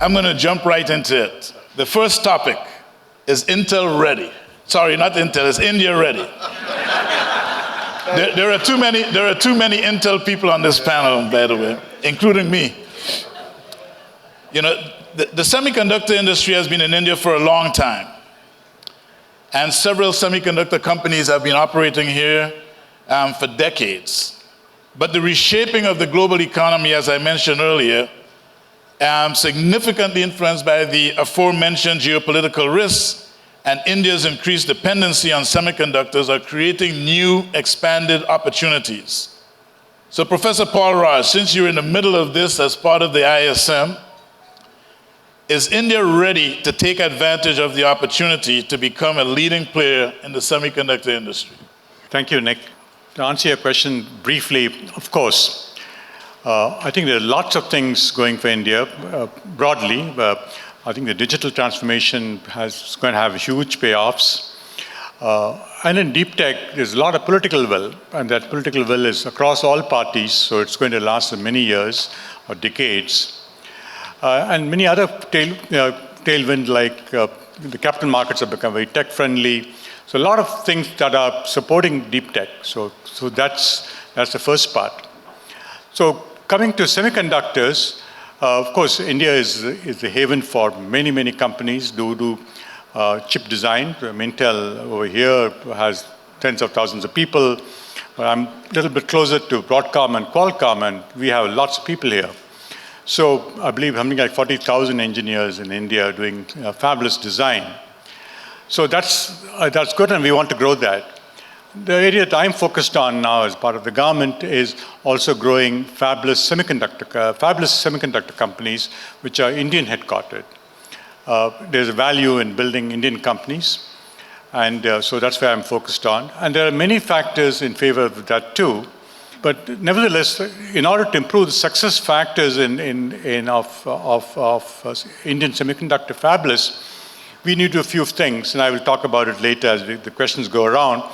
I'm going to jump right into it. The first topic is Intel ready. Sorry, not Intel, it's India ready. There are too many Intel people on this panel, by the way, including me. You know, the semiconductor industry has been in India for a long time. And several semiconductor companies have been operating here for decades. But the reshaping of the global economy, as I mentioned earlier, significantly influenced by the aforementioned geopolitical risks and India's increased dependency on semiconductors, are creating new, expanded opportunities. So Professor Paulraj, since you're in the middle of this as part of the ISM, is India ready to take advantage of the opportunity to become a leading player in the semiconductor industry? Thank you, Nick. To answer your question briefly, of course, I think there are lots of things going for India broadly. I think the digital transformation is going to have huge payoffs. And in deep tech, there's a lot of political will, and that political will is across all parties, so it's going to last for many years or decades. And many other tailwind, like the capital markets have become very tech-friendly. So a lot of things that are supporting deep tech. So that's the first part. So coming to semiconductors, of course, India is the haven for many, many companies do chip design. Intel over here has tens of thousands of people. I'm a little bit closer to Broadcom and Qualcomm, and we have lots of people here. So I believe something like 40,000 engineers in India doing fabulous design. So that's good, and we want to grow that. The area that I'm focused on now as part of the government is also growing fabulous semiconductor companies which are Indian headquartered. There's a value in building Indian companies, and so that's where I'm focused on. And there are many factors in favor of that too. But nevertheless, in order to improve the success factors of Indian semiconductor fabless, we need to do a few things, and I will talk about it later as the questions go around.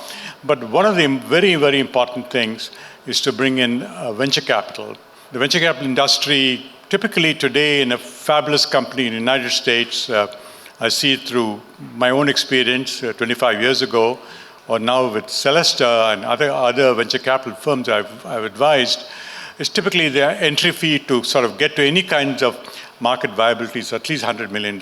But one of the very, very important things is to bring in venture capital. The venture capital industry, typically today in a fabulous company in the United States, I see it through my own experience 25 years ago, or now with Celesta and other venture capital firms I've advised, is typically their entry fee to sort of get to any kinds of market viability is at least $100 million.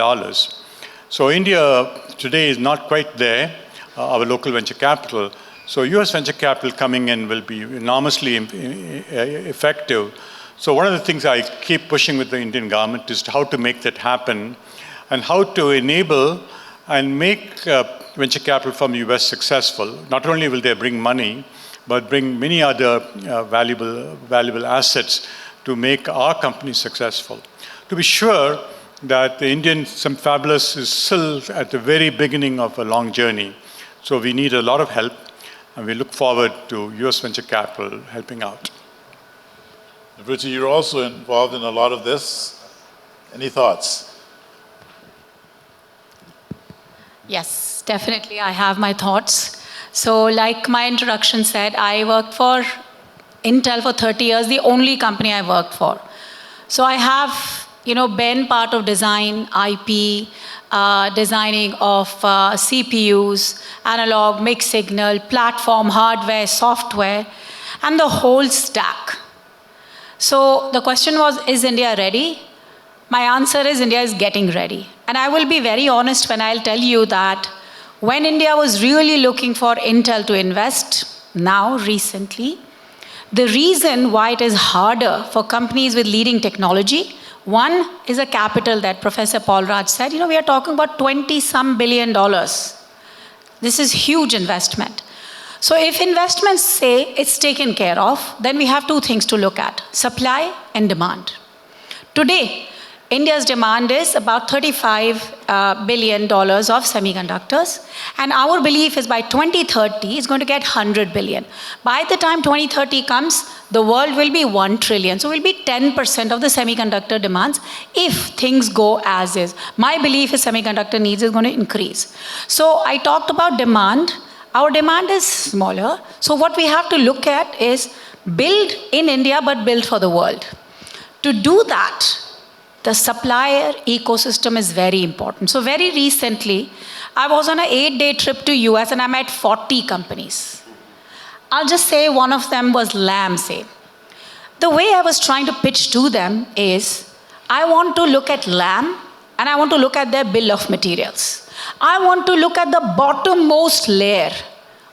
So India today is not quite there, our local venture capital. So US venture capital coming in will be enormously effective. So one of the things I keep pushing with the Indian government is how to make that happen and how to enable and make venture capital from the US successful. Not only will they bring money, but bring many other valuable assets to make our company successful. To be sure that the Indian Fabulous is still at the very beginning of a long journey. So we need a lot of help, and we look forward to US venture capital helping out. Nivruti, you're also involved in a lot of this. Any thoughts? Yes, definitely, I have my thoughts. So like my introduction said, I worked for Intel for 30 years, the only company I worked for. So I have, been part of design, IP, designing of CPUs, analog, mixed signal, platform, hardware, software, and the whole stack. So the question was, is India ready? My answer is India is getting ready. And I will be very honest when I'll tell you that when India was really looking for Intel to invest, now, recently, the reason why it is harder for companies with leading technology, one is a capital that Professor Paulraj said, we are talking about $20-some billion. This is huge investment. So if investments say it's taken care of, then we have two things to look at, supply and demand. Today, India's demand is about $35 billion of semiconductors, and our belief is by 2030, it's going to get 100 billion. By the time 2030 comes, the world will be 1 trillion. So we'll be 10% of the semiconductor demands if things go as is. My belief is semiconductor needs is going to increase. So I talked about demand. Our demand is smaller. So what we have to look at is build in India, but build for the world. To do that, the supplier ecosystem is very important. So very recently, I was on an 8-day trip to US and I met 40 companies. I'll just say one of them was Lamb, say. The way I was trying to pitch to them is, I want to look at Lamb and I want to look at their bill of materials. I want to look at the bottommost layer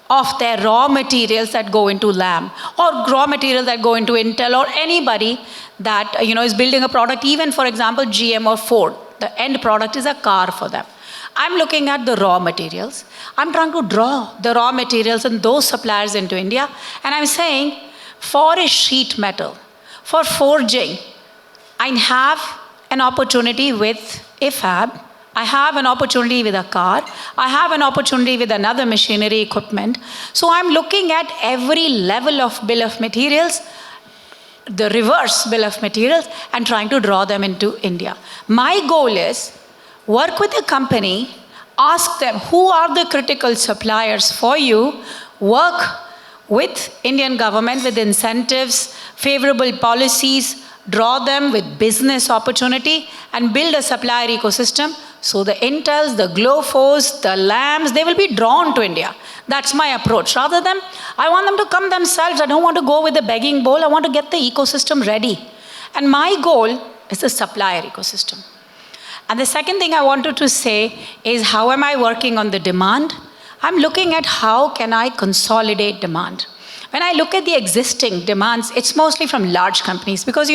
of their raw materials that go into Lamb, or raw materials that go into Intel, or anybody that is building a product, even for example GM or Ford. The end product is a car for them. I'm looking at the raw materials. I'm trying to draw the raw materials and those suppliers into India, and I'm saying, for a sheet metal, for forging, I have an opportunity with a fab, I have an opportunity with a car, I have an opportunity with another machinery equipment. So I'm looking at every level of bill of materials, the reverse bill of materials, and trying to draw them into India. My goal is, work with a company, ask them who are the critical suppliers for you, work with Indian government with incentives, favorable policies, draw them with business opportunity, and build a supplier ecosystem. So the Intels, the Glofos, the Lambs, they will be drawn to India. That's my approach. Rather than, I want them to come themselves. I don't want to go with the begging bowl. I want to get the ecosystem ready. And my goal is the supplier ecosystem. And the second thing I wanted to say is, how am I working on the demand? I'm looking at how can I consolidate demand. When I look at the existing demands, it's mostly from large companies because,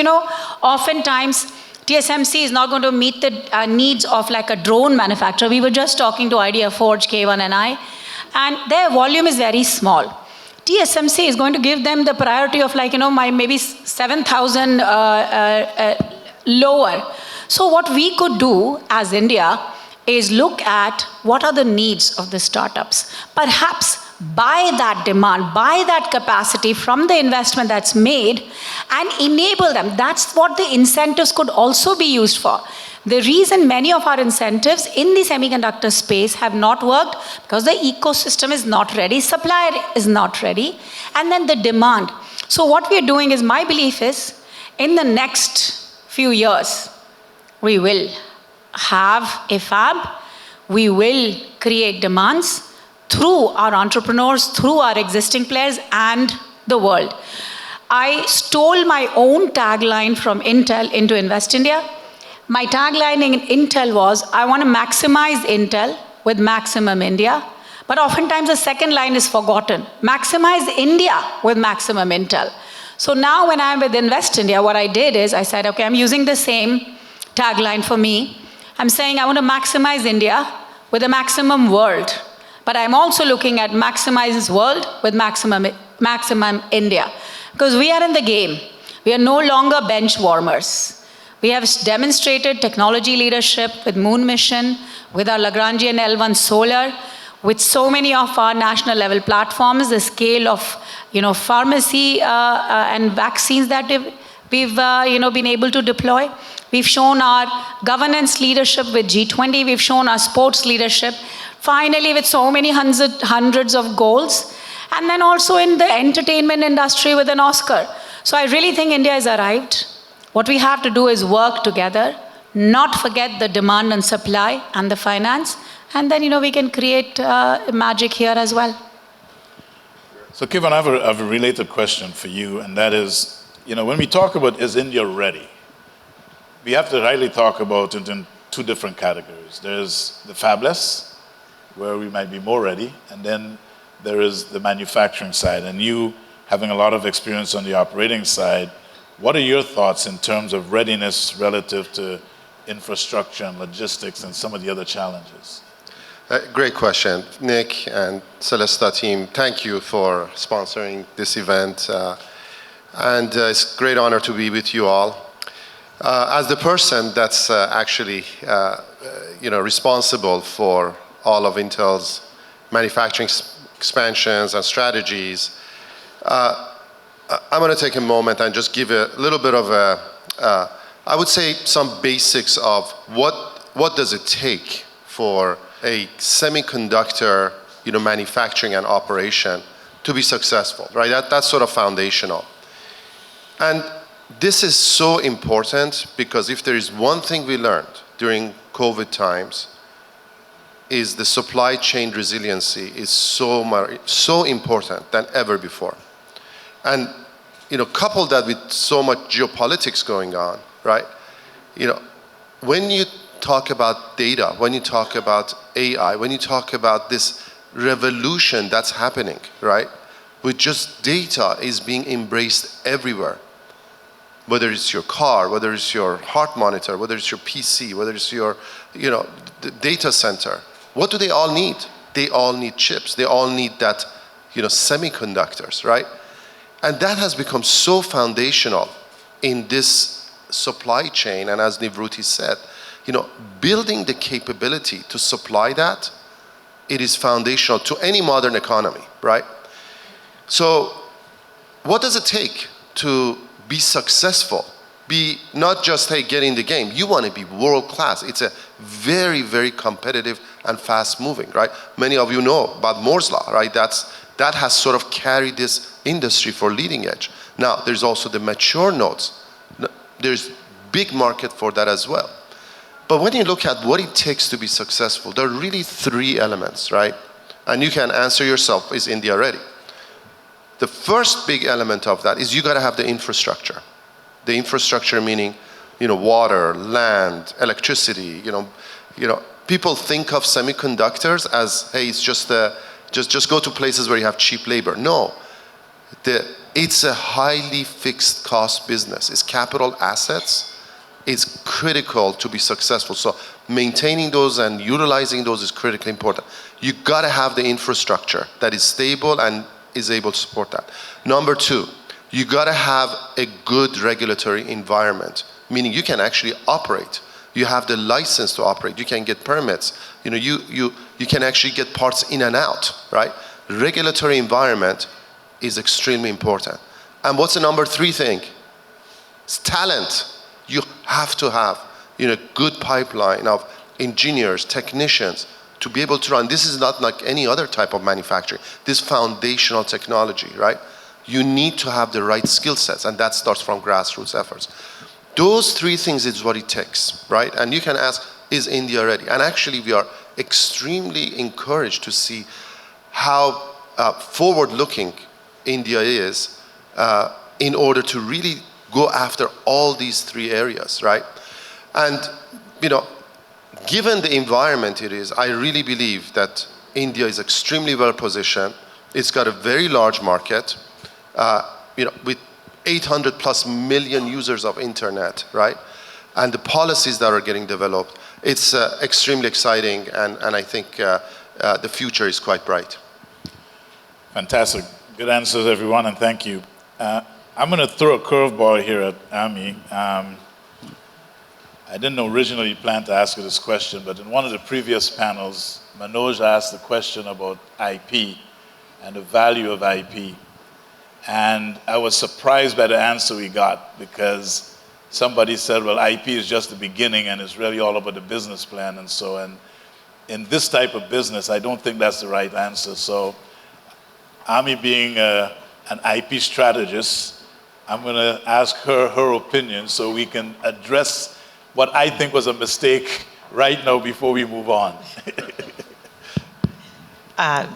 oftentimes TSMC is not going to meet the needs of like a drone manufacturer. We were just talking to IdeaForge, Keyvan and I, and their volume is very small. TSMC is going to give them the priority of my maybe 7,000 lower. So what we could do as India is look at what are the needs of the startups. Perhaps buy that demand, buy that capacity from the investment that's made and enable them. That's what the incentives could also be used for. The reason many of our incentives in the semiconductor space have not worked because the ecosystem is not ready, supplier is not ready, and then the demand. So what we are doing is, my belief is, in the next few years, we will have a fab, we will create demands through our entrepreneurs, through our existing players and the world. I stole my own tagline from Intel into Invest India. My tagline in Intel was, I want to maximize Intel with maximum India. But oftentimes the second line is forgotten. Maximize India with maximum Intel. So now when I'm with Invest India, what I did is I said, okay, I'm using the same tagline for me. I'm saying I want to maximize India with a maximum world. But I'm also looking at maximize world with maximum India. Because we are in the game. We are no longer bench warmers. We have demonstrated technology leadership with Moon Mission, with our Lagrangian L1 solar, with so many of our national level platforms, the scale of pharmacy and vaccines that we've been able to deploy. We've shown our governance leadership with G20. We've shown our sports leadership. Finally, with so many hundreds of goals. And then also in the entertainment industry with an Oscar. So I really think India has arrived. What we have to do is work together, not forget the demand and supply and the finance. And then, we can create magic here as well. So Keyvan, I have a related question for you. And that is, when we talk about is India ready? We have to rightly talk about it in two different categories. There's the fabless, where we might be more ready, and then there is the manufacturing side. And you, having a lot of experience on the operating side, what are your thoughts in terms of readiness relative to infrastructure and logistics and some of the other challenges? Great question. Nick and Celesta team, thank you for sponsoring this event. And it's a great honor to be with you all. As the person that's actually responsible for all of Intel's manufacturing expansions and strategies, I'm going to take a moment and just give a little bit of I would say some basics of what does it take for a semiconductor manufacturing and operation to be successful, right? That's sort of foundational. And this is so important because if there is one thing we learned during COVID times, is the supply chain resiliency is so important than ever before. And couple that with so much geopolitics going on, right? When you talk about data, when you talk about AI, when you talk about this revolution that's happening, right? With just data is being embraced everywhere. Whether it's your car, whether it's your heart monitor, whether it's your PC, whether it's your, the data center. What do they all need? They all need chips. They all need that, semiconductors, right? And that has become so foundational in this supply chain. And as Nivruti said, building the capability to supply that, it is foundational to any modern economy, right? So what does it take to be successful? Be not just, hey, get in the game. You want to be world class. It's a very, very competitive and fast moving, right? Many of you know about Moore's Law, right? That has sort of carried this industry for leading edge. Now, there's also the mature nodes. There's big market for that as well. But when you look at what it takes to be successful, there are really three elements, right? And you can answer yourself, is India ready? The first big element of that is you got to have the infrastructure. The infrastructure meaning, water, land, electricity. People think of semiconductors as, hey, it's just go to places where you have cheap labor. No, it's a highly fixed cost business. It's capital assets. It's critical to be successful. So maintaining those and utilizing those is critically important. You got to have the infrastructure that is stable and is able to support that. Number two, you got to have a good regulatory environment, meaning you can actually operate. You have the license to operate. You can get permits. You can actually get parts in and out, right? Regulatory environment is extremely important. And what's the number three thing? It's talent. You have to have a good pipeline of engineers, technicians to be able to run. This is not like any other type of manufacturing. This foundational technology, right? You need to have the right skill sets, and that starts from grassroots efforts. Those three things is what it takes, right? And you can ask, is India ready? And actually, we are extremely encouraged to see how forward-looking India is in order to really go after all these three areas, right? And, given the environment it is, I really believe that India is extremely well positioned. It's got a very large market, with 800 plus million users of internet, right? And the policies that are getting developed, it's extremely exciting, and I think the future is quite bright. Fantastic. Good answers, everyone, and thank you. I'm going to throw a curveball here at Ami. I didn't originally plan to ask you this question, but in one of the previous panels, Manoj asked the question about IP and the value of IP. And I was surprised by the answer we got, because somebody said, well, IP is just the beginning and it's really all about the business plan and so on. In this type of business, I don't think that's the right answer. So Ami being an IP strategist, I'm going to ask her opinion so we can address what I think was a mistake right now before we move on.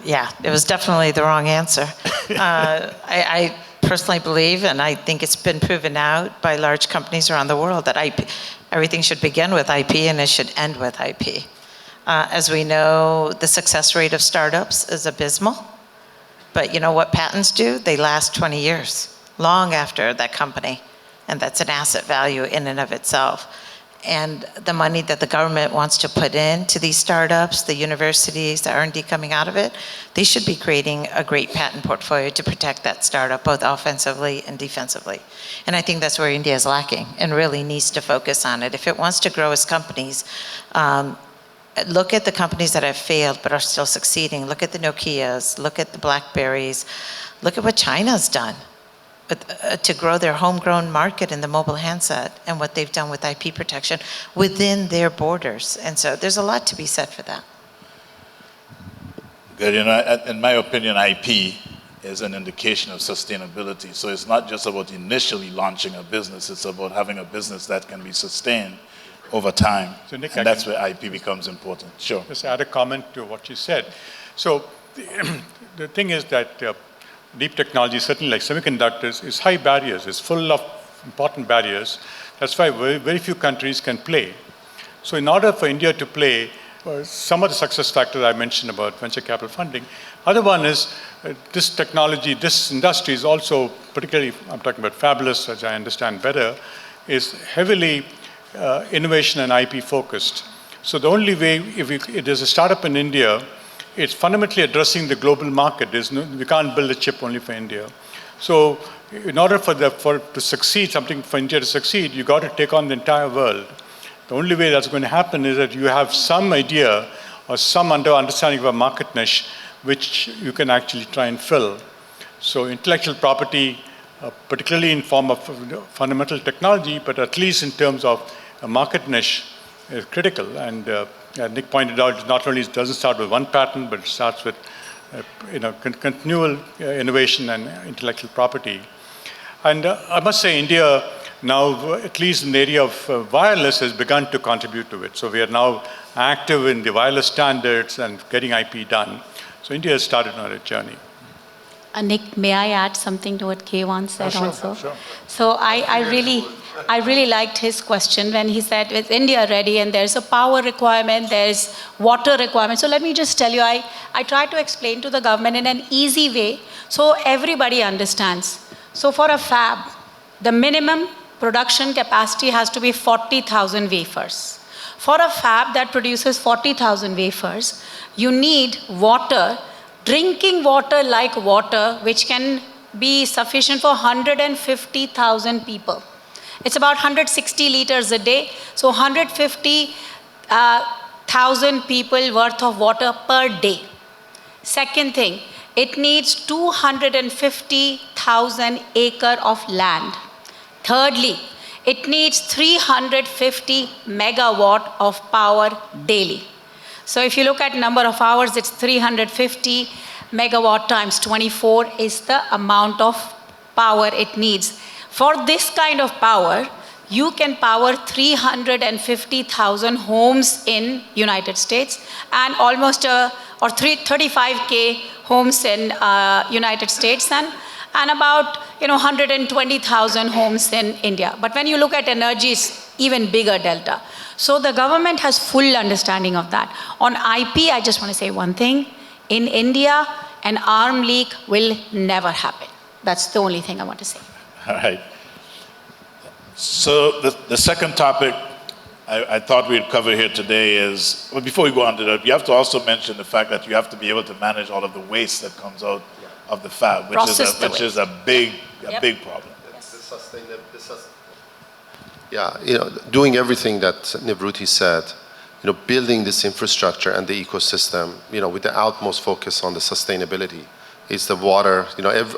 Yeah, it was definitely the wrong answer. I personally believe, and I think it's been proven out by large companies around the world, that everything should begin with IP and it should end with IP. As we know, the success rate of startups is abysmal. But you know what patents do? They last 20 years, long after that company. And that's an asset value in and of itself. And the money that the government wants to put into these startups, the universities, the R&D coming out of it, they should be creating a great patent portfolio to protect that startup, both offensively and defensively. And I think that's where India is lacking and really needs to focus on it. If it wants to grow as companies, look at the companies that have failed but are still succeeding. Look at the Nokias, look at the Blackberries, look at what China's done to grow their homegrown market in the mobile handset and what they've done with IP protection within their borders. And so there's a lot to be said for that. Good, in my opinion, IP is an indication of sustainability. So it's not just about initially launching a business, it's about having a business that can be sustained over time. So Nick, and that's where IP becomes important. Sure. Just add a comment to what you said. So the thing is that deep technology, certainly like semiconductors, is high barriers. It's full of important barriers. That's why very few countries can play. So in order for India to play, some of the success factors I mentioned about venture capital funding, other one is this technology, this industry is also, particularly I'm talking about fabulous, as I understand better, is heavily innovation and IP focused. So the only way, if there's a startup in India, it's fundamentally addressing the global market. We can't build a chip only for India. So in order to succeed, something for India to succeed, you got to take on the entire world. The only way that's going to happen is that you have some idea or some understanding of a market niche which you can actually try and fill. So intellectual property, particularly in form of fundamental technology, but at least in terms of a market niche, is critical. And Nick pointed out, not only it doesn't start with one patent, but it starts with continual innovation and intellectual property. And I must say, India now, at least in the area of wireless, has begun to contribute to it. So we are now active in the wireless standards and getting IP done. So India has started on a journey. Nick, may I add something to what Keyvan said also? Sure. So I really liked his question when he said, is India ready? And there's a power requirement, there's water requirement. So let me just tell you, I try to explain to the government in an easy way so everybody understands. So for a fab, the minimum production capacity has to be 40,000 wafers. For a fab that produces 40,000 wafers, you need water, drinking water like water, which can be sufficient for 150,000 people. It's about 160 liters a day, so 150,000 people worth of water per day. Second thing, it needs 250,000 acre of land. Thirdly, it needs 350 megawatt of power daily. So if you look at number of hours, it's 350 megawatt times 24 is the amount of power it needs. For this kind of power, you can power 350,000 homes in United States and almost 35K homes in United States and about 120,000 homes in India. But when you look at energy, it's even bigger delta. So the government has full understanding of that. On IP, I just want to say one thing. In India, an arm leak will never happen. That's the only thing I want to say. All right. So the second topic I thought we'd cover here today is, well, before we go on to that, you have to also mention the fact that you have to be able to manage all of the waste that comes out of the fab, which is a big problem. Yeah, doing everything that Nivruti said, building this infrastructure and the ecosystem, with the utmost focus on the sustainability. It's the water,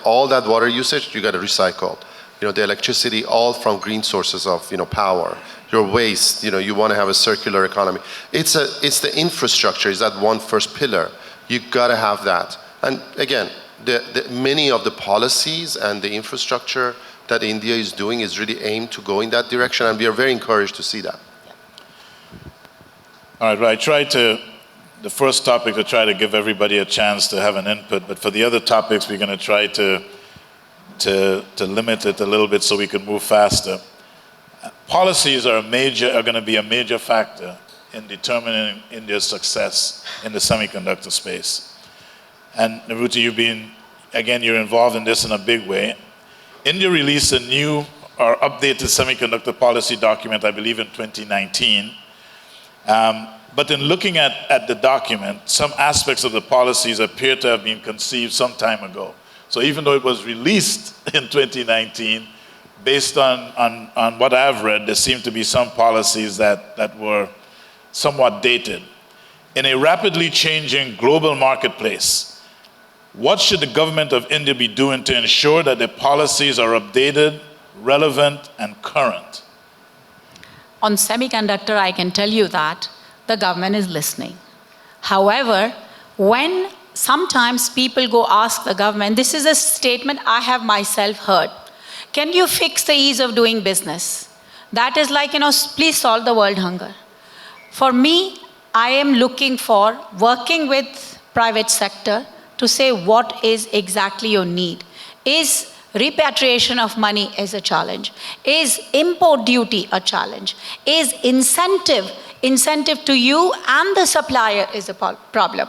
all that water usage, you got to recycle. The electricity, all from green sources of, power. Your waste, you want to have a circular economy. It's the infrastructure, is that one first pillar. You got to have that. And again, many of the policies and the infrastructure that India is doing is really aimed to go in that direction, and we are very encouraged to see that. All right, well, I tried the first topic to try to give everybody a chance to have an input, but for the other topics, we're going to try to limit it a little bit so we can move faster. Policies are going to be a major factor in determining India's success in the semiconductor space. And Nivruti, you're involved in this in a big way. India released a new or updated semiconductor policy document, I believe in 2019. But in looking at the document, some aspects of the policies appear to have been conceived some time ago. So even though it was released in 2019, based on what I've read, there seem to be some policies that were somewhat dated. In a rapidly changing global marketplace, what should the government of India be doing to ensure that the policies are updated, relevant, and current? On semiconductor, I can tell you that the government is listening. However, when sometimes people go ask the government, this is a statement I have myself heard. Can you fix the ease of doing business? That is like, please solve the world hunger. For me, I am looking for working with private sector to say what is exactly your need. Is repatriation of money is a challenge? Is import duty a challenge? Is incentive to you and the supplier is a problem?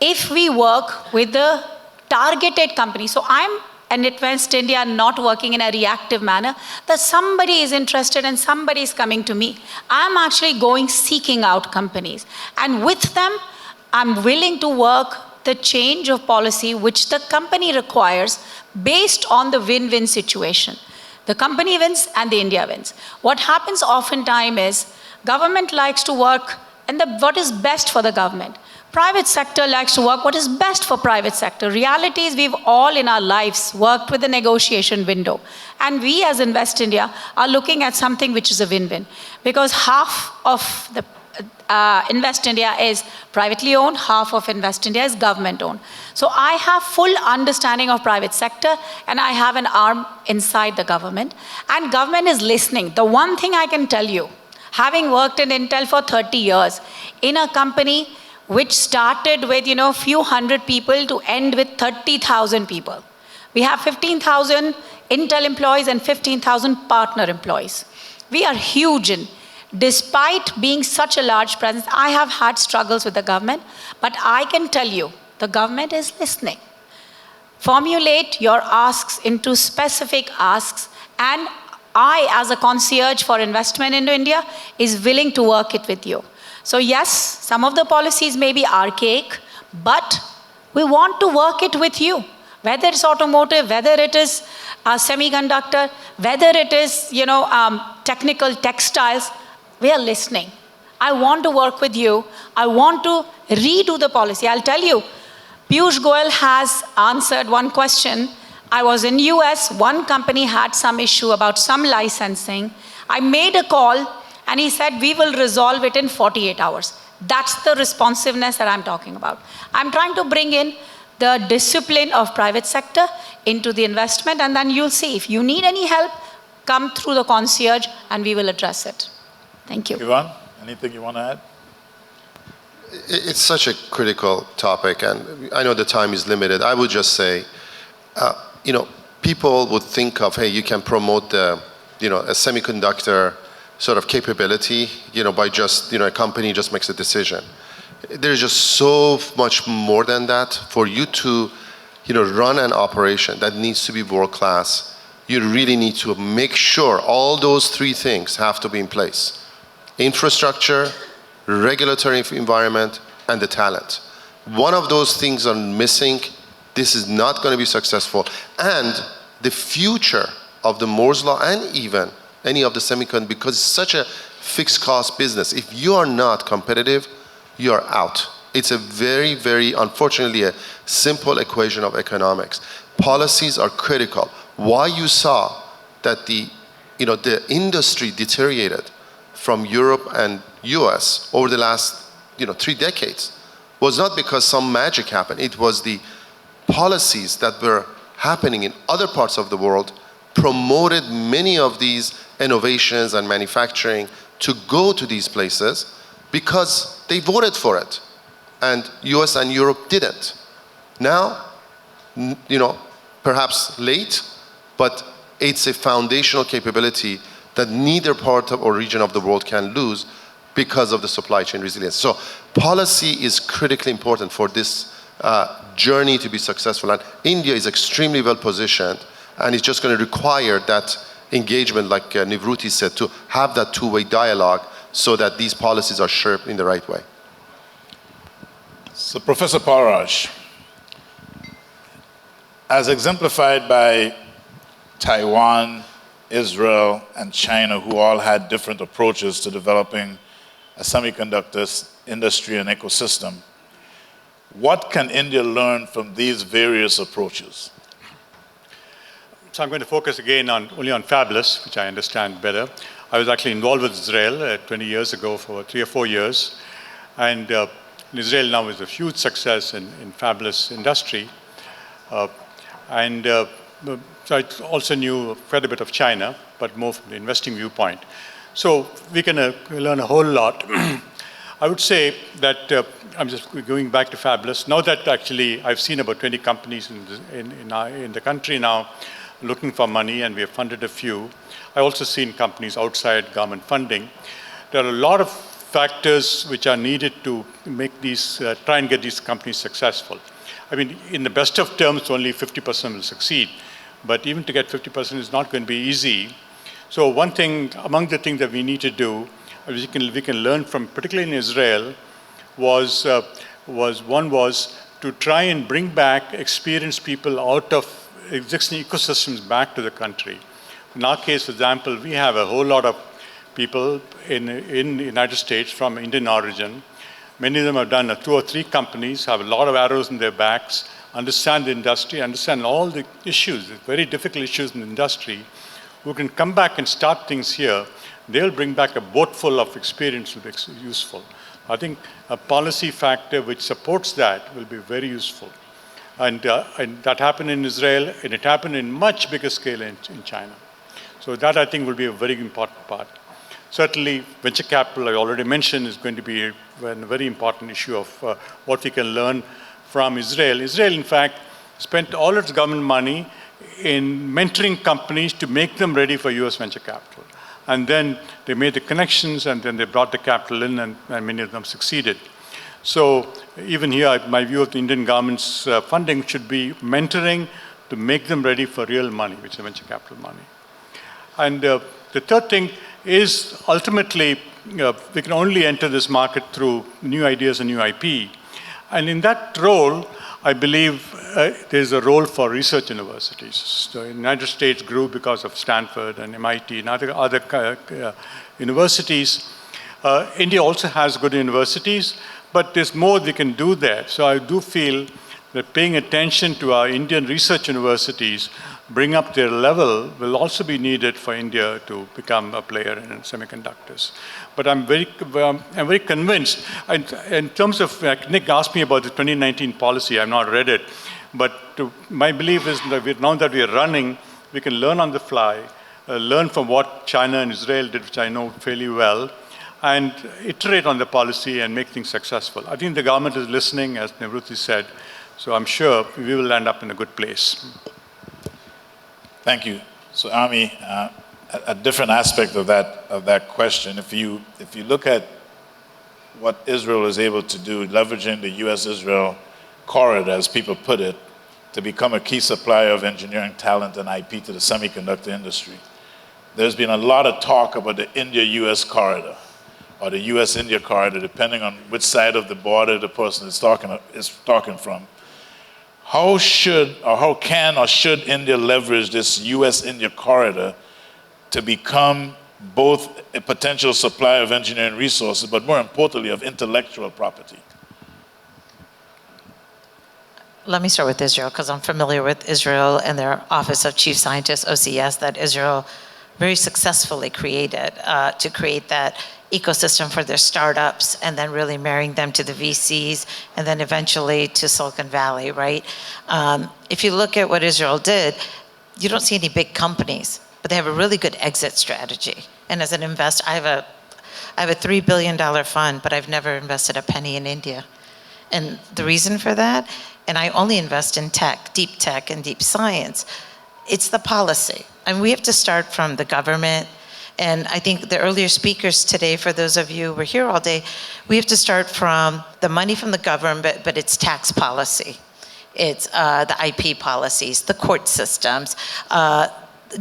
If we work with the targeted company, so I'm an Advanced India not working in a reactive manner, that somebody is interested and somebody is coming to me. I'm actually going seeking out companies. And with them, I'm willing to work the change of policy which the company requires based on the win-win situation. The company wins and the India wins. What happens oftentimes is government likes to work and what is best for the government. Private sector likes to work what is best for private sector. Reality is we've all in our lives worked with the negotiation window. And we as Invest India are looking at something which is a win-win. Because half of the Invest India is privately owned, half of Invest India is government owned. So I have full understanding of private sector and I have an arm inside the government. And government is listening. The one thing I can tell you, having worked in Intel for 30 years, in a company which started with, few hundred people to end with 30,000 people. We have 15,000 Intel employees and 15,000 partner employees. We are huge in. Despite being such a large presence, I have had struggles with the government, but I can tell you, the government is listening. Formulate your asks into specific asks, and I, as a concierge for investment into India, is willing to work it with you. So yes, some of the policies may be archaic, but we want to work it with you. Whether it's automotive, whether it is semiconductor, whether it is, technical textiles, we are listening. I want to work with you. I want to redo the policy. I'll tell you, Piyush Goyal has answered one question. I was in US, one company had some issue about some licensing. I made a call and he said, we will resolve it in 48 hours. That's the responsiveness that I'm talking about. I'm trying to bring in the discipline of private sector into the investment, and then you'll see if you need any help, come through the concierge and we will address it. Thank you. Keyvan, anything you want to add? It's such a critical topic, and I know the time is limited. I would just say, people would think of, hey, you can promote a semiconductor sort of capability, by just, a company just makes a decision. There's just so much more than that. For you to, run an operation that needs to be world-class, you really need to make sure all those three things have to be in place. Infrastructure, regulatory environment, and the talent. One of those things are missing, this is not going to be successful. And the future of the Moore's Law and even any of the semiconductor, because it's such a fixed cost business, if you are not competitive, you are out. It's a very, very, unfortunately, a simple equation of economics. Policies are critical. Why you saw that the industry deteriorated from Europe and US over the last 3 decades was not because some magic happened. It was the policies that were happening in other parts of the world promoted many of these innovations and manufacturing to go to these places because they voted for it. And US and Europe didn't. Now, perhaps late, but it's a foundational capability that neither part or region of the world can lose because of the supply chain resilience. So policy is critically important for this journey to be successful. And India is extremely well positioned, and it's just going to require that engagement, like Nivruti said, to have that two-way dialogue so that these policies are shaped in the right way. So Professor Paulraj, as exemplified by Taiwan, Israel, and China, who all had different approaches to developing a semiconductor industry and ecosystem, what can India learn from these various approaches? So I'm going to focus again only on fabless, which I understand better. I was actually involved with Israel 20 years ago for 3 or 4 years. And Israel now is a huge success in fabless industry. So I also knew quite a bit of China, but more from the investing viewpoint. So we can learn a whole lot. I would say that I'm just going back to fabless. Now that actually I've seen about 20 companies in the country now looking for money, and we have funded a few. I also seen companies outside government funding. There are a lot of factors which are needed to make these, try and get these companies successful. I mean, in the best of terms, only 50% will succeed. But even to get 50% is not going to be easy. So one thing, among the things that we need to do, we can learn from, particularly in Israel, was to try and bring back experienced people out of existing ecosystems back to the country. In our case, for example, we have a whole lot of people in the United States from Indian origin. Many of them have done 2 or 3 companies, have a lot of arrows in their backs, understand the industry, understand all the issues, the very difficult issues in the industry, who can come back and start things here. They'll bring back a boat full of experience will be useful. I think a policy factor which supports that will be very useful. And that happened in Israel, and it happened in much bigger scale in China. So that, I think, will be a very important part. Certainly, venture capital, I already mentioned, is going to be a very important issue of what we can learn from Israel. Israel, in fact, spent all its government money in mentoring companies to make them ready for US venture capital. And then they made the connections, and then they brought the capital in, and many of them succeeded. So even here, my view of the Indian government's funding should be mentoring to make them ready for real money, which is venture capital money. And the third thing is ultimately, we can only enter this market through new ideas and new IP. And in that role, I believe there's a role for research universities. So the United States grew because of Stanford and MIT and other universities. India also has good universities, but there's more they can do there. So I do feel that paying attention to our Indian research universities, bring up their level, will also be needed for India to become a player in semiconductors. But I'm very convinced. In terms of, Nick asked me about the 2019 policy. I've not read it. But my belief is that now that we are running, we can learn on the fly, learn from what China and Israel did, which I know fairly well, and iterate on the policy and make things successful. I think the government is listening, as Nivruti said, so I'm sure we will end up in a good place. Thank you. So, Ami, a different aspect of that question. If you look at what Israel is able to do, leveraging the U.S.-Israel corridor, as people put it, to become a key supplier of engineering talent and IP to the semiconductor industry, there's been a lot of talk about the India-U.S. corridor, or the U.S.-India corridor, depending on which side of the border the person is talking from. How should, or how can or should India leverage this US-India corridor to become both a potential supplier of engineering resources, but more importantly, of intellectual property? Let me start with Israel, because I'm familiar with Israel and their Office of Chief Scientist, OCS, that Israel very successfully created to create that ecosystem for their startups, and then really marrying them to the VCs, and then eventually to Silicon Valley, right? If you look at what Israel did, you don't see any big companies, but they have a really good exit strategy. And as an investor, I have a $3 billion fund, but I've never invested a penny in India. And the reason for that, and I only invest in tech and deep science, it's the policy. And we have to start from the government. And I think the earlier speakers today, for those of you who were here all day, we have to start from the money from the government, but it's tax policy. It's the IP policies, the court systems,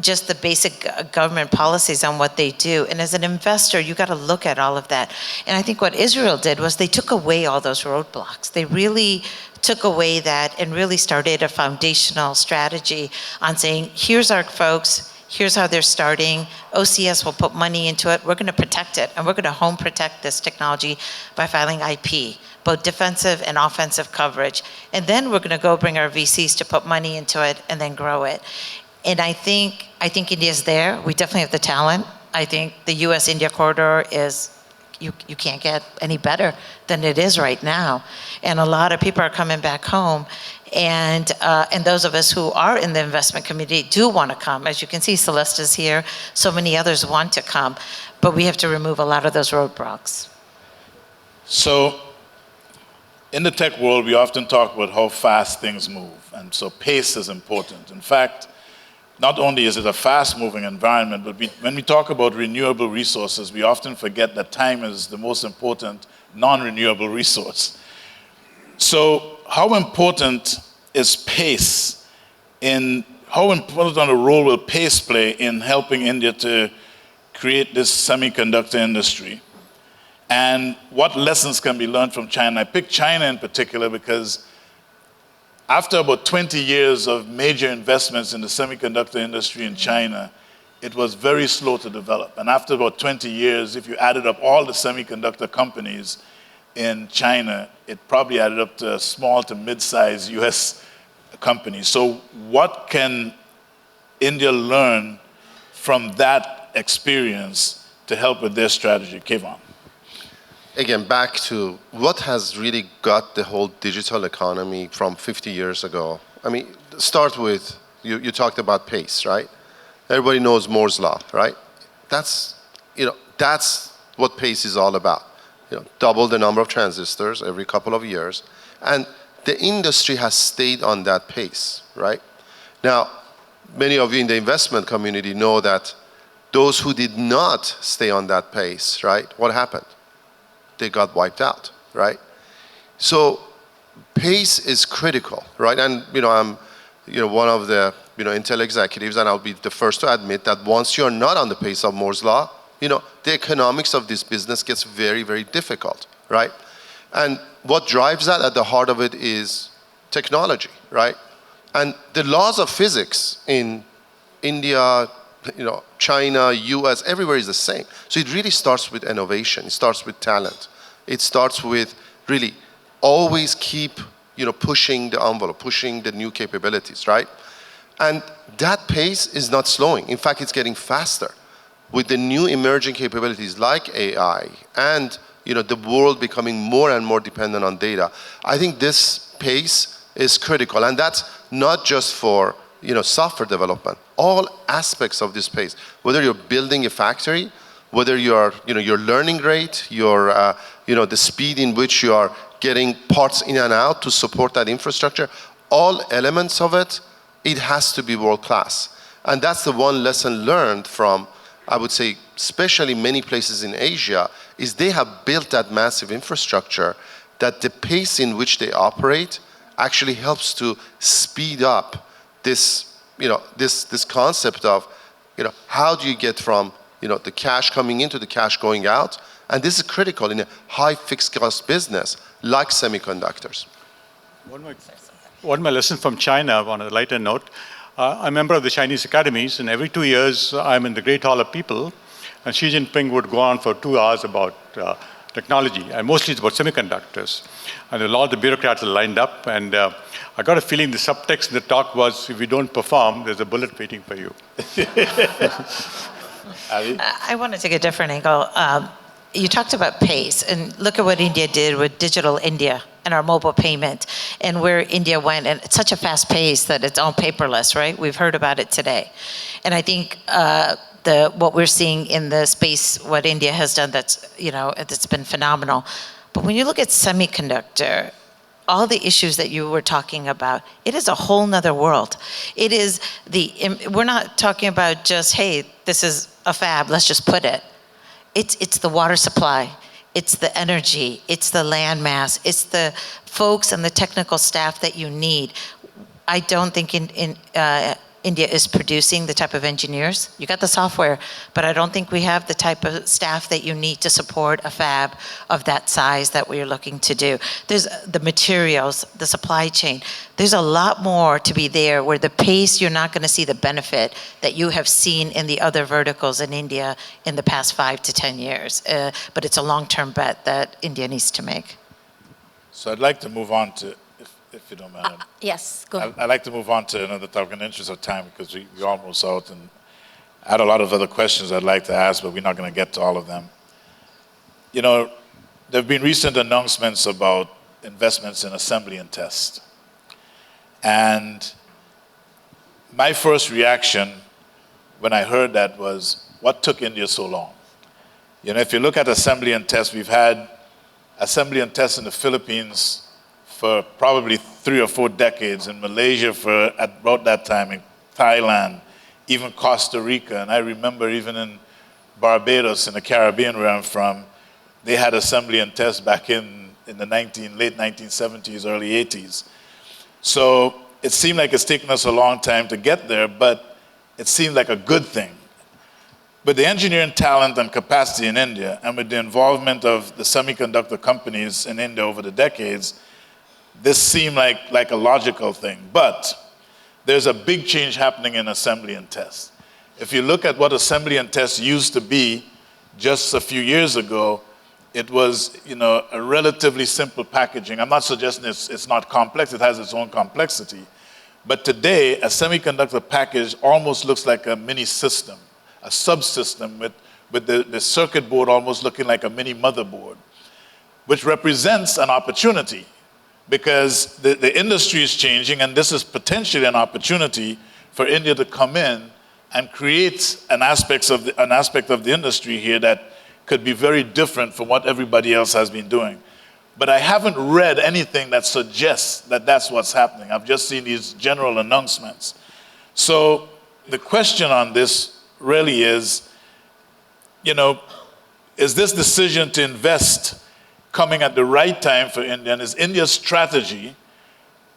just the basic government policies on what they do. And as an investor, you got to look at all of that. And I think what Israel did was they took away all those roadblocks. They really took away that and really started a foundational strategy on saying, here's our folks, here's how they're starting. OCS will put money into it. We're going to protect it, and we're going to home protect this technology by filing IP, both defensive and offensive coverage. And then we're going to go bring our VCs to put money into it and then grow it. And I think India's there. We definitely have the talent. I think the US-India corridor is you can't get any better than it is right now. And a lot of people are coming back home. And those of us who are in the investment community do want to come. As you can see, Celesta's here. So many others want to come. But we have to remove a lot of those roadblocks. So in the tech world, we often talk about how fast things move. And so pace is important. In fact, not only is it a fast-moving environment, but when we talk about renewable resources, we often forget that time is the most important non-renewable resource. So how important is pace how important a role will pace play in helping India to create this semiconductor industry? And what lessons can be learned from China? I picked China in particular because after about 20 years of major investments in the semiconductor industry in China, it was very slow to develop. And after about 20 years, if you added up all the semiconductor companies in China, it probably added up to a small to mid-sized US company. So what can India learn from that experience to help with their strategy? Keyvan. Again, back to what has really got the whole digital economy from 50 years ago. I mean, start with, you talked about pace, right? Everybody knows Moore's law, right? That's what pace is all about. Double the number of transistors every couple of years. And the industry has stayed on that pace, right? Now, many of you in the investment community know that those who did not stay on that pace, right? What happened? They got wiped out, right? So pace is critical, right? And I'm one of the Intel executives, and I'll be the first to admit that once you're not on the pace of Moore's law, the economics of this business gets very, very difficult, right? And what drives that at the heart of it is technology, right? And the laws of physics in India, China, US, everywhere is the same. So it really starts with innovation. It starts with talent. It starts with really always keep, pushing the envelope, pushing the new capabilities, right? And that pace is not slowing. In fact, it's getting faster with the new emerging capabilities like AI and, the world becoming more and more dependent on data. I think this pace is critical, and that's not just for software development. All aspects of this space, whether you're building a factory, whether you're, your learning rate, your, the speed in which you are getting parts in and out to support that infrastructure, all elements of it, it has to be world class. And that's the one lesson learned from, I would say, especially many places in Asia, is they have built that massive infrastructure that the pace in which they operate actually helps to speed up this, this concept of, how do you get from, the cash coming into the cash going out? And this is critical in a high fixed cost business like semiconductors. One of my lessons from China, on a lighter note, I'm a member of the Chinese academies, and every 2 years I'm in the Great Hall of People, and Xi Jinping would go on for 2 hours about technology, and mostly it's about semiconductors. And a lot of the bureaucrats are lined up, and I got a feeling the subtext in the talk was, if you don't perform, there's a bullet waiting for you. I want to take a different angle. You talked about pace, and look at what India did with Digital India and our mobile payment, and where India went, and it's such a fast pace that it's all paperless, right? We've heard about it today. And I think what we're seeing in the space, what India has done, that's been phenomenal. But when you look at semiconductor, all the issues that you were talking about, it is a whole nother world. It is we're not talking about just, hey, this is a fab, let's just put it. It's the water supply, it's the energy, it's the land mass, it's the folks and the technical staff that you need. I don't think India is producing the type of engineers. You got the software, but I don't think we have the type of staff that you need to support a fab of that size that we're looking to do. There's the materials, the supply chain. There's a lot more to be there where the pace, you're not going to see the benefit that you have seen in the other verticals in India in the past 5 to 10 years. But it's a long-term bet that India needs to make. So I'd like to move on to, if you don't mind. Yes, go ahead. I'd like to move on to another topic in the interest of time, because we're almost out, and I had a lot of other questions I'd like to ask, but we're not going to get to all of them. there have been recent announcements about investments in assembly and test. And my first reaction when I heard that was, what took India so long? If you look at assembly and test, we've had assembly and test in the Philippines for probably 3 or 4 decades, in Malaysia for at about that time, in Thailand, even Costa Rica. And I remember even in Barbados, in the Caribbean where I'm from, they had assembly and test back in the late 1970s, early 80s. So it seemed like it's taken us a long time to get there, but it seemed like a good thing. With the engineering talent and capacity in India, and with the involvement of the semiconductor companies in India over the decades, this seemed like a logical thing. But there's a big change happening in assembly and test. If you look at what assembly and test used to be just a few years ago, it was, a relatively simple packaging. I'm not suggesting it's not complex, it has its own complexity. But today, a semiconductor package almost looks like a mini system, a subsystem with the circuit board almost looking like a mini motherboard, which represents an opportunity because the industry is changing, and this is potentially an opportunity for India to come in and create an aspect of the industry here that could be very different from what everybody else has been doing. But I haven't read anything that suggests that that's what's happening. I've just seen these general announcements. So the question on this really is, is this decision to invest coming at the right time for India? And is India's strategy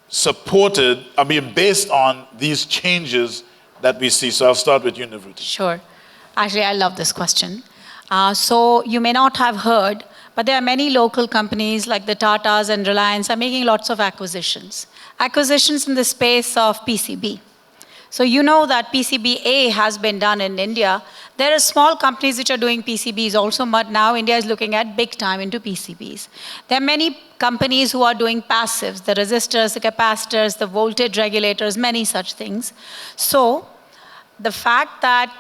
based on these changes that we see? So I'll start with you, Nivruti. Sure. Actually, I love this question. So you may not have heard, but there are many local companies like the Tatas and Reliance are making lots of acquisitions. Acquisitions in the space of PCB. So you know that PCBA has been done in India. There are small companies which are doing PCBs also, but now India is looking at big time into PCBs. There are many companies who are doing passives, the resistors, the capacitors, the voltage regulators, many such things. So the fact that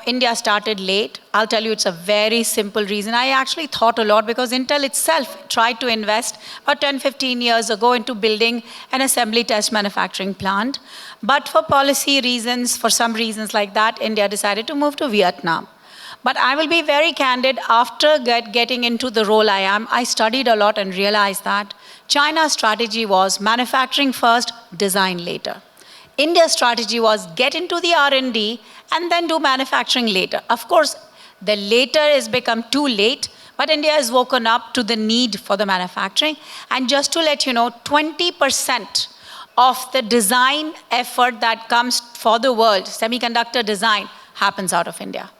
India started late, I'll tell you it's a very simple reason. I actually thought a lot because Intel itself tried to invest about 10, 15 years ago into building an assembly test manufacturing plant. But for policy reasons, for some reasons like that, India decided to move to Vietnam. But I will be very candid, after getting into the role I am, I studied a lot and realized that China's strategy was manufacturing first, design later. India's strategy was get into the R&D and then do manufacturing later. Of course, the later has become too late, but India has woken up to the need for the manufacturing. And just to let you know, 20% of the design effort that comes for the world, semiconductor design, happens out of India.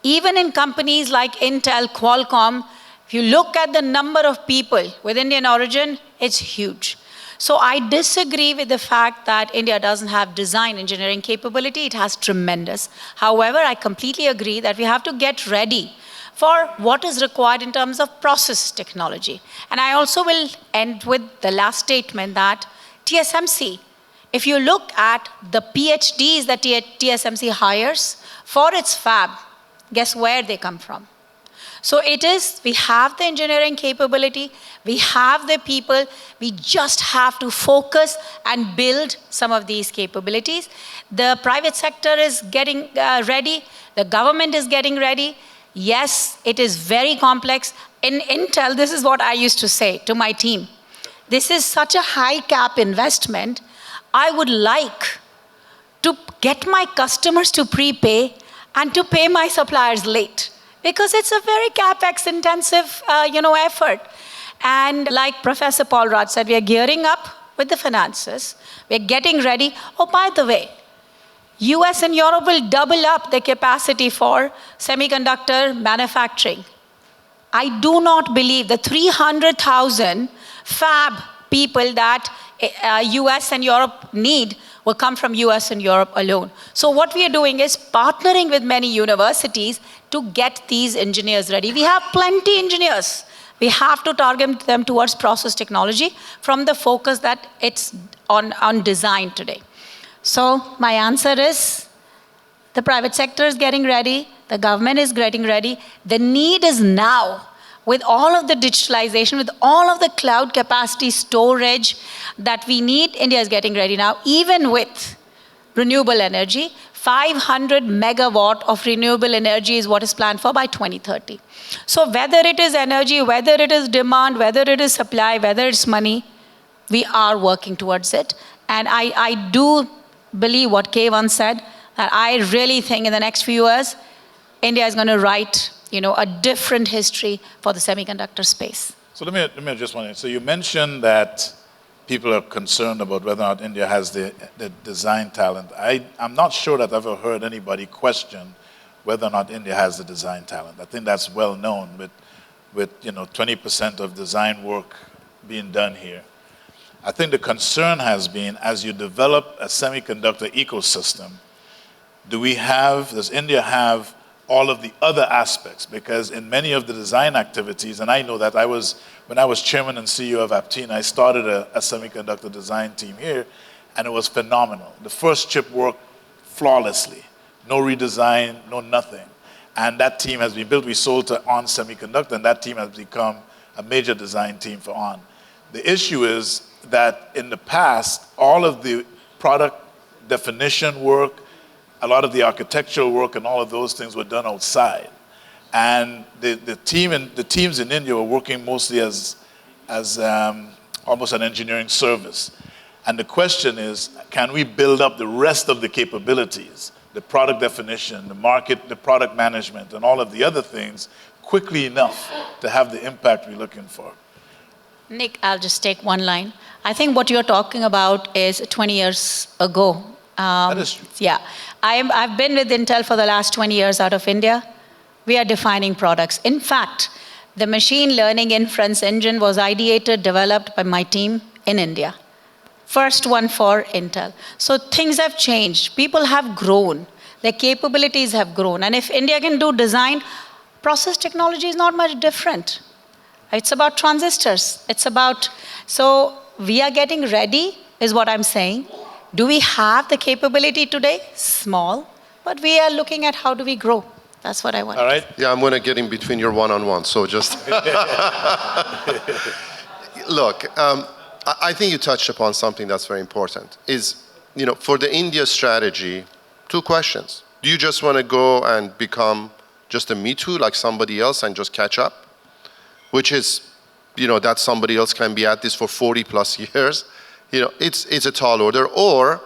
Even in companies like Intel, Qualcomm, if you look at the number of people with Indian origin, it's huge. So I disagree with the fact that India doesn't have design engineering capability. It has tremendous. However, I completely agree that we have to get ready for what is required in terms of process technology. And I also will end with the last statement that TSMC, if you look at the PhDs that TSMC hires for its fab, guess where they come from? So we have the engineering capability, we have the people, we just have to focus and build some of these capabilities. The private sector is getting ready, the government is getting ready. Yes, it is very complex. In Intel, this is what I used to say to my team. This is such a high cap investment. I would like to get my customers to prepay and to pay my suppliers late, because it's a very capex intensive effort. And like Professor Paulraj said, we are gearing up with the finances. We're getting ready. Oh, by the way, US and Europe will double up the capacity for semiconductor manufacturing. I do not believe the 300,000 fab people that US and Europe need will come from US and Europe alone. So what we are doing is partnering with many universities to get these engineers ready. We have plenty engineers. We have to target them towards process technology from the focus that it's on design today. So my answer is the private sector is getting ready, the government is getting ready. The need is now. with all of the digitalization, with all of the cloud capacity storage that we need, India is getting ready now, even with renewable energy. 500 megawatt of renewable energy is what is planned for by 2030. So whether it is energy, whether it is demand, whether it is supply, whether it's money, we are working towards it. And I do believe what Keyvan said, that I really think in the next few years, India is going to write, a different history for the semiconductor space. So let me just one. So you mentioned that people are concerned about whether or not India has the design talent. I'm not sure that I've ever heard anybody question whether or not India has the design talent. I think that's well known with 20% of design work being done here. I think the concern has been, as you develop a semiconductor ecosystem, does India have all of the other aspects? Because in many of the design activities, and I know that when I was chairman and CEO of Aptina, I started a semiconductor design team here, and it was phenomenal. The first chip worked flawlessly. No redesign, no nothing. And that team has been built. We sold to ON Semiconductor, and that team has become a major design team for ON. The issue is that in the past, all of the product definition work, a lot of the architectural work and all of those things were done outside. And the teams in India were working mostly as almost an engineering service. And the question is, can we build up the rest of the capabilities, the product definition, the market, the product management, and all of the other things quickly enough to have the impact we're looking for? Nick, I'll just take one line. I think what you're talking about is 20 years ago. That is true. Yeah. I've been with Intel for the last 20 years out of India. We are defining products. In fact, the machine learning inference engine was ideated, developed by my team in India. First one for Intel. So things have changed. People have grown. Their capabilities have grown. And if India can do design, process technology is not much different. It's about transistors. So we are getting ready, is what I'm saying. Do we have the capability today? Small. But we are looking at how do we grow. That's what I want. All right. Yeah, I'm going to get in between your one-on-one, so just... Look, I think you touched upon something that's very important. For the India strategy, 2 questions. Do you just want to go and become just a Me Too like somebody else and just catch up? Which is, that somebody else can be at this for 40 plus years. It's a tall order. Or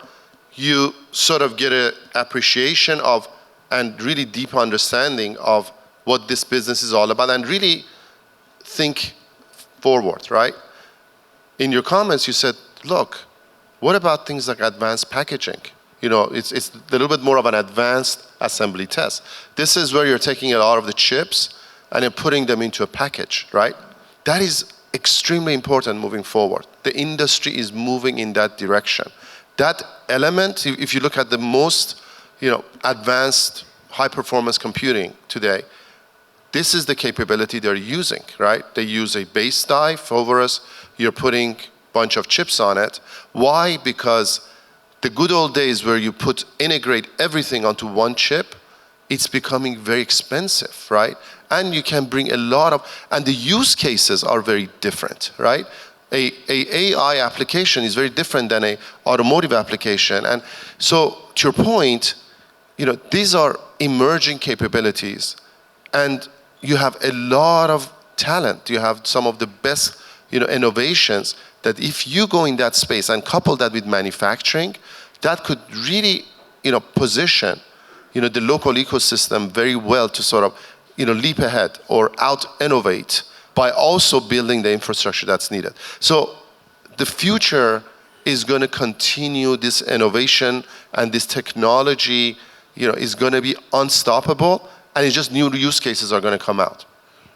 you sort of get an appreciation of and really deep understanding of what this business is all about and really think forward, right? In your comments, you said, look, what about things like advanced packaging? It's a little bit more of an advanced assembly test. This is where you're taking a lot of the chips and you're putting them into a package, right? That is extremely important moving forward. The industry is moving in that direction. That element, if you look at the most advanced high-performance computing today, this is the capability they're using, right? They use a base die, Foveros, you're putting a bunch of chips on it. Why? Because the good old days where you integrate everything onto one chip, it's becoming very expensive, right? And you can bring and the use cases are very different, right? A AI application is very different than a automotive application. And so to your point, these are emerging capabilities and you have a lot of talent. You have some of the best, innovations that if you go in that space and couple that with manufacturing, that could really, position, the local ecosystem very well to sort of, leap ahead or out-innovate by also building the infrastructure that's needed. So the future is going to continue this innovation and this technology, is going to be unstoppable, and it's just new use cases are going to come out.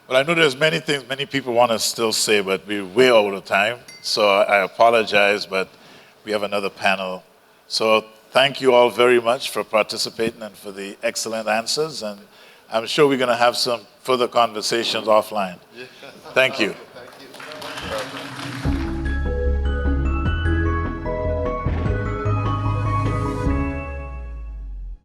Well, I know there's many things many people want to still say, but we're way over the time. So I apologize, but we have another panel. So thank you all very much for participating and for the excellent answers. And I'm sure we're going to have some further conversations offline. Thank you. Thank you.